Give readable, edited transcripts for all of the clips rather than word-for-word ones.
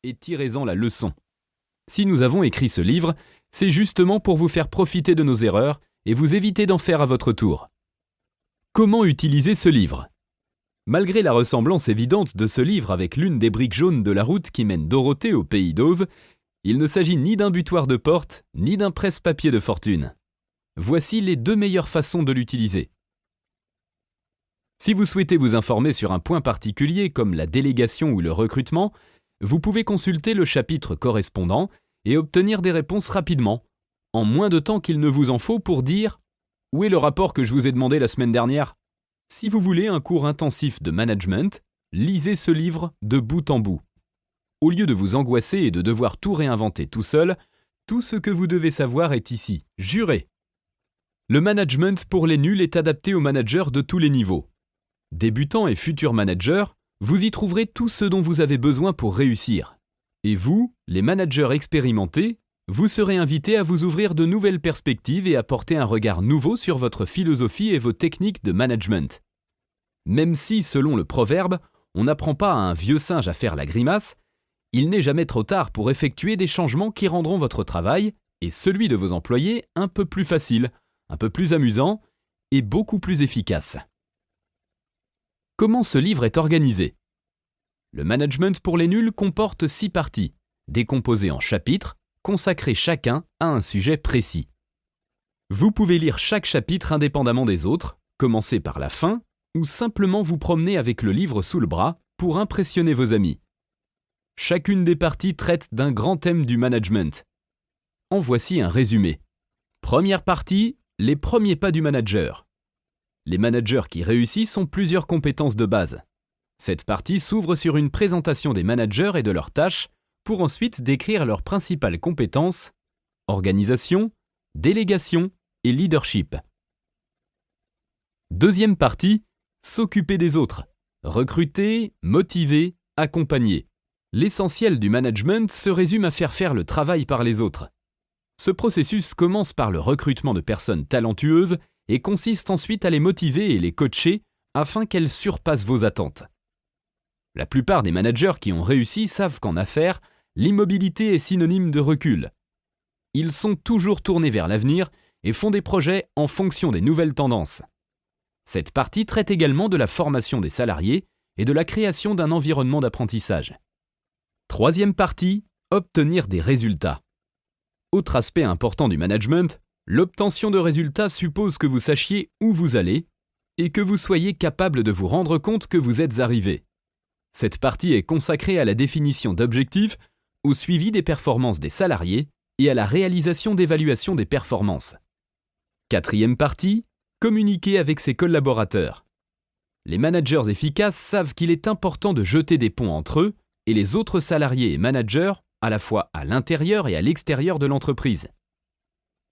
et tirez-en la leçon. Si nous avons écrit ce livre, c'est justement pour vous faire profiter de nos erreurs et vous éviter d'en faire à votre tour. Comment utiliser ce livre ? Malgré la ressemblance évidente de ce livre avec l'une des briques jaunes de la route qui mène Dorothée au pays d'Oz, il ne s'agit ni d'un butoir de porte, ni d'un presse-papier de fortune. Voici les 2 meilleures façons de l'utiliser. Si vous souhaitez vous informer sur un point particulier comme la délégation ou le recrutement, vous pouvez consulter le chapitre correspondant et obtenir des réponses rapidement, en moins de temps qu'il ne vous en faut pour dire « Où est le rapport que je vous ai demandé la semaine dernière ?» Si vous voulez un cours intensif de management, lisez ce livre de bout en bout. Au lieu de vous angoisser et de devoir tout réinventer tout seul, tout ce que vous devez savoir est ici, juré. Le management pour les nuls est adapté aux managers de tous les niveaux. Débutants et futurs managers, vous y trouverez tout ce dont vous avez besoin pour réussir. Et vous, les managers expérimentés, vous serez invités à vous ouvrir de nouvelles perspectives et à porter un regard nouveau sur votre philosophie et vos techniques de management. Même si, selon le proverbe, on n'apprend pas à un vieux singe à faire la grimace, il n'est jamais trop tard pour effectuer des changements qui rendront votre travail et celui de vos employés un peu plus facile, un peu plus amusant et beaucoup plus efficace. Comment ce livre est organisé ? Le management pour les nuls comporte 6 parties, décomposées en chapitres, consacrés chacun à un sujet précis. Vous pouvez lire chaque chapitre indépendamment des autres, commencer par la fin, ou simplement vous promener avec le livre sous le bras pour impressionner vos amis. Chacune des parties traite d'un grand thème du management. En voici un résumé. Première partie, les premiers pas du manager. Les managers qui réussissent ont plusieurs compétences de base. Cette partie s'ouvre sur une présentation des managers et de leurs tâches, pour ensuite décrire leurs principales compétences, organisation, délégation et leadership. Deuxième partie, s'occuper des autres, recruter, motiver, accompagner. L'essentiel du management se résume à faire le travail par les autres. Ce processus commence par le recrutement de personnes talentueuses et consiste ensuite à les motiver et les coacher afin qu'elles surpassent vos attentes. La plupart des managers qui ont réussi savent qu'en affaires, l'immobilité est synonyme de recul. Ils sont toujours tournés vers l'avenir et font des projets en fonction des nouvelles tendances. Cette partie traite également de la formation des salariés et de la création d'un environnement d'apprentissage. Troisième partie, obtenir des résultats. Autre aspect important du management, l'obtention de résultats suppose que vous sachiez où vous allez et que vous soyez capable de vous rendre compte que vous êtes arrivé. Cette partie est consacrée à la définition d'objectifs, au suivi des performances des salariés et à la réalisation d'évaluations des performances. Quatrième partie, communiquer avec ses collaborateurs. Les managers efficaces savent qu'il est important de jeter des ponts entre eux et les autres salariés et managers, à la fois à l'intérieur et à l'extérieur de l'entreprise.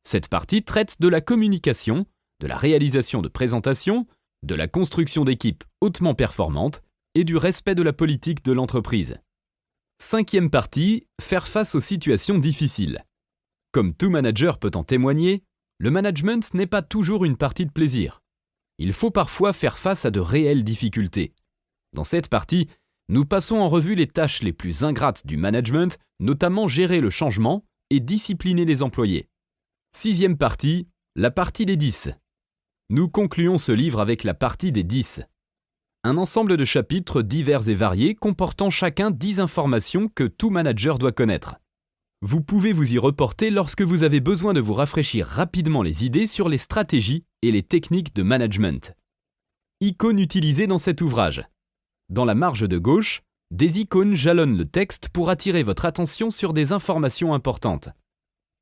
Cette partie traite de la communication, de la réalisation de présentations, de la construction d'équipes hautement performantes et du respect de la politique de l'entreprise. Cinquième partie, faire face aux situations difficiles. Comme tout manager peut en témoigner, le management n'est pas toujours une partie de plaisir. Il faut parfois faire face à de réelles difficultés. Dans cette partie, nous passons en revue les tâches les plus ingrates du management, notamment gérer le changement et discipliner les employés. Sixième partie, la partie des 10. Nous concluons ce livre avec la partie des 10. Un ensemble de chapitres divers et variés comportant chacun 10 informations que tout manager doit connaître. Vous pouvez vous y reporter lorsque vous avez besoin de vous rafraîchir rapidement les idées sur les stratégies et les techniques de management. Icônes utilisées dans cet ouvrage. Dans la marge de gauche, des icônes jalonnent le texte pour attirer votre attention sur des informations importantes.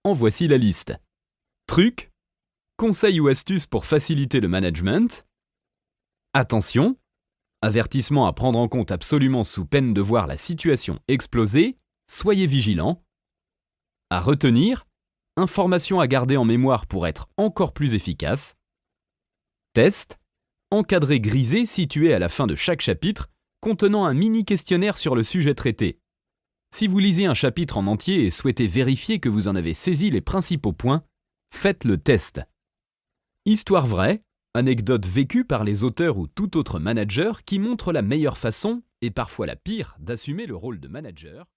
En voici la liste. Trucs, conseils ou astuces pour faciliter le management. Attention, avertissement à prendre en compte absolument sous peine de voir la situation exploser, soyez vigilants. À retenir, informations à garder en mémoire pour être encore plus efficace. Test, encadré grisé situé à la fin de chaque chapitre, contenant un mini-questionnaire sur le sujet traité. Si vous lisez un chapitre en entier et souhaitez vérifier que vous en avez saisi les principaux points, faites le test. Histoire vraie, anecdote vécue par les auteurs ou tout autre manager qui montre la meilleure façon, et parfois la pire, d'assumer le rôle de manager.